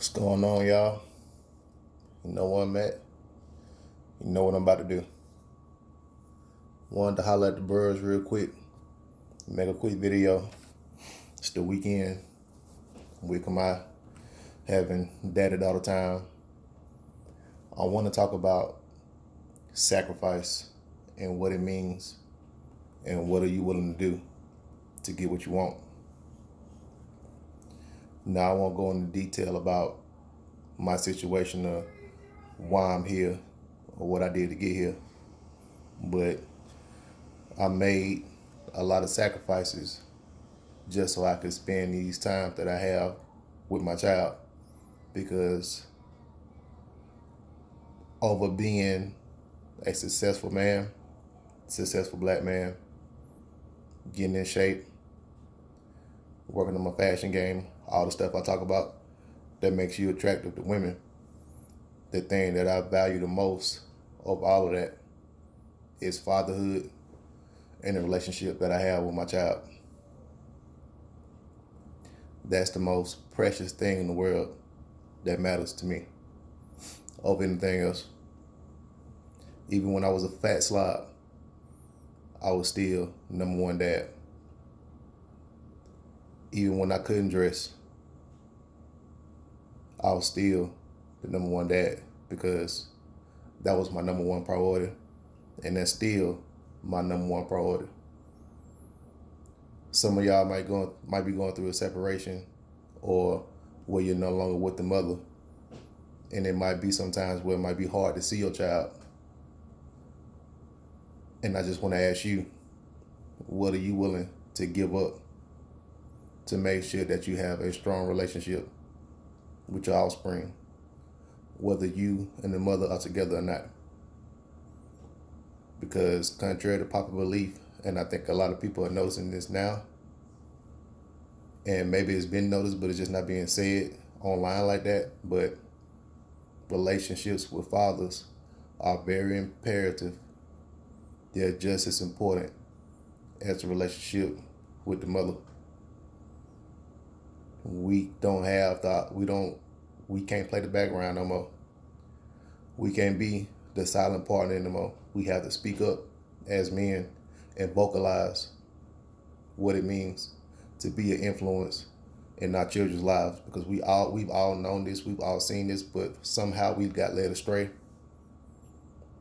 What's going on, y'all? You know where I'm at. You know what I'm about to do. Wanted to holler at the birds real quick. Make a quick video. It's the weekend. We come out having daddy-daughter time. I want to talk about sacrifice and what it means and what are you willing to do to get what you want. Now I won't go into detail about my situation or why I'm here or what I did to get here. But I made a lot of sacrifices just so I could spend these times that I have with my child, because over being a successful man, successful black man, getting in shape, working on my fashion game, all the stuff I talk about that makes you attractive to women, the thing that I value the most of all of that is fatherhood and the relationship that I have with my child. That's the most precious thing in the world that matters to me over anything else. Even when I was a fat slob, I was still number one dad. Even when I couldn't dress, I was still the number one dad, because that was my number one priority, and that's still my number one priority. Some of y'all might be going through a separation, or where you're no longer with the mother, and it might be sometimes where it might be hard to see your child. And I just want to ask you, what are you willing to give up to make sure that you have a strong relationship with your offspring, whether you and the mother are together or not? Because contrary to popular belief, and I think a lot of people are noticing this now, and maybe it's been noticed, but it's just not being said online like that, but relationships with fathers are very imperative. They're just as important as the relationship with the mother. We can't play the background no more. We can't be the silent partner anymore. We have to speak up as men and vocalize what it means to be an influence in our children's lives, because we've all known this, we've all seen this, but somehow we got led astray.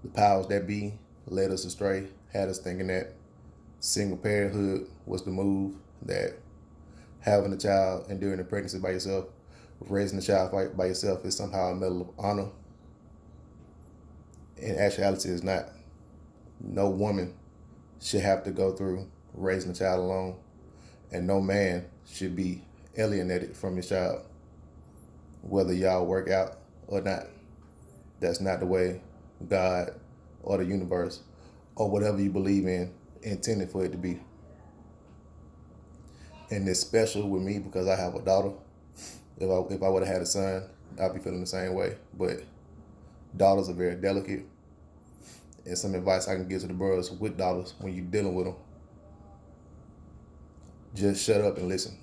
The powers that be led us astray, had us thinking that single parenthood was the move, that having a child and during the pregnancy by yourself, raising a child by yourself is somehow a medal of honor. In actuality, it's not. No woman should have to go through raising a child alone, and no man should be alienated from his child, whether y'all work out or not. That's not the way God or the universe or whatever you believe in intended for it to be. And it's special with me because I have a daughter. If I would have had a son, I'd be feeling the same way. But daughters are very delicate. And some advice I can give to the brothers with daughters when you're dealing with them: just shut up and listen.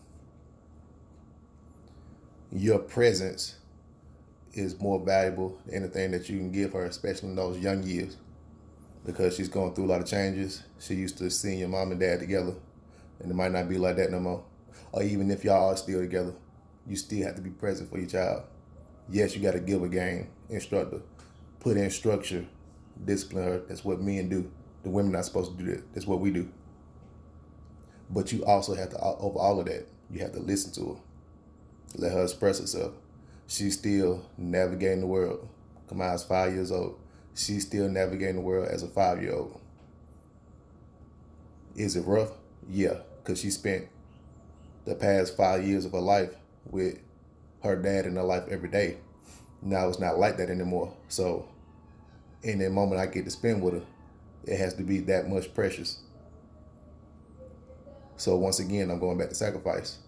Your presence is more valuable than anything that you can give her, especially in those young years, because she's going through a lot of changes. She used to seeing your mom and dad together, and it might not be like that no more. Or even if y'all are still together, you still have to be present for your child. Yes, you got to give a game, instructor, put in structure, discipline her. That's what men do. The women are not supposed to do that. That's what we do. But you also have to, over all of that, you have to listen to her. Let her express herself. She's still navigating the world. Kamaya's 5 years old. She's still navigating the world as a 5-year-old. Is it rough? Yeah, because she spent the past 5 years of her life with her dad in her life every day. Now it's not like that anymore. So in the moment I get to spend with her, it has to be that much precious. So once again, I'm going back to sacrifice.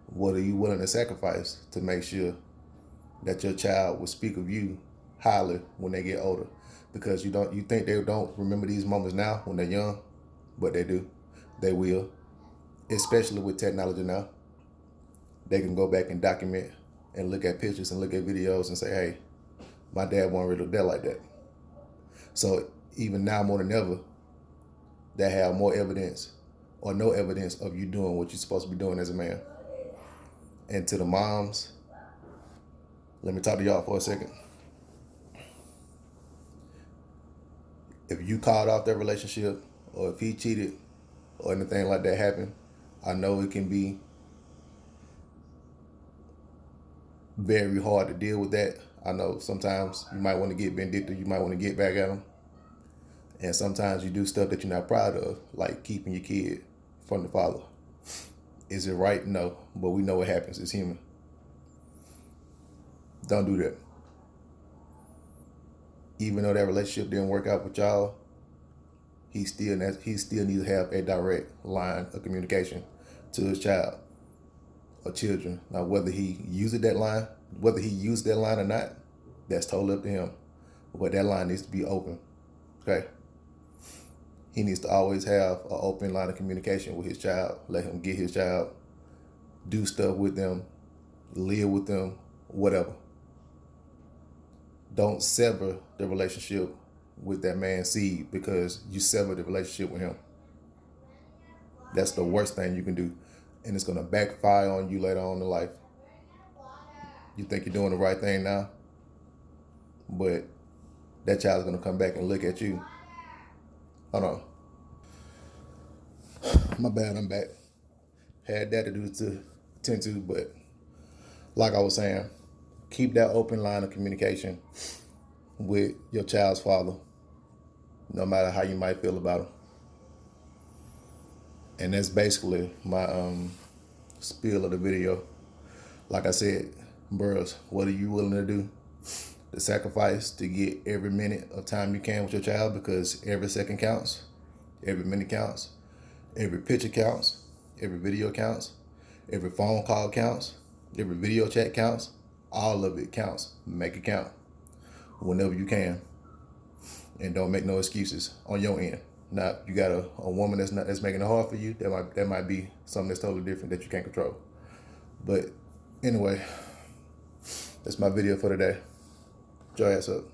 What are you willing to sacrifice to make sure that your child will speak of you highly when they get older? Because you think they don't remember these moments now when they're young, but they do. They will. Especially with technology now. They can go back and document and look at pictures and look at videos and say, hey, my dad wasn't really there like that. So even now more than ever, they have more evidence or no evidence of you doing what you're supposed to be doing as a man. And to the moms, let me talk to y'all for a second. If you called off that relationship, or if he cheated, or anything like that happened, I know it can be very hard to deal with that. I know sometimes you might want to get vindictive, you might want to get back at them. And sometimes you do stuff that you're not proud of, like keeping your kid from the father. Is it right? No. But we know what happens. It's human. Don't do that. Even though that relationship didn't work out with y'all, he still needs to have a direct line of communication to his child or children. Now, whether he used that line or not, that's totally up to him. But that line needs to be open. Okay? He needs to always have an open line of communication with his child. Let him get his child, do stuff with them, live with them, whatever. Don't sever the relationship with that man's seed because you sever the relationship with him. That's the worst thing you can do. And it's going to backfire on you later on in life. You think you're doing the right thing now, but that child's going to come back and look at you. Hold on. My bad, I'm back. Had that to tend to, but like I was saying, keep that open line of communication with your child's father, no matter how you might feel about him. And that's basically my spiel of the video. Like I said, bros, what are you willing to do? The sacrifice to get every minute of time you can with your child, because every second counts, every minute counts, every picture counts, every video counts, every phone call counts, every video chat counts. All of it counts. Make it count whenever you can, and don't make no excuses on your end. Now, you got a woman that's making it hard for you. That might be something that's totally different that you can't control. But anyway, that's my video for today. Enjoy yourself.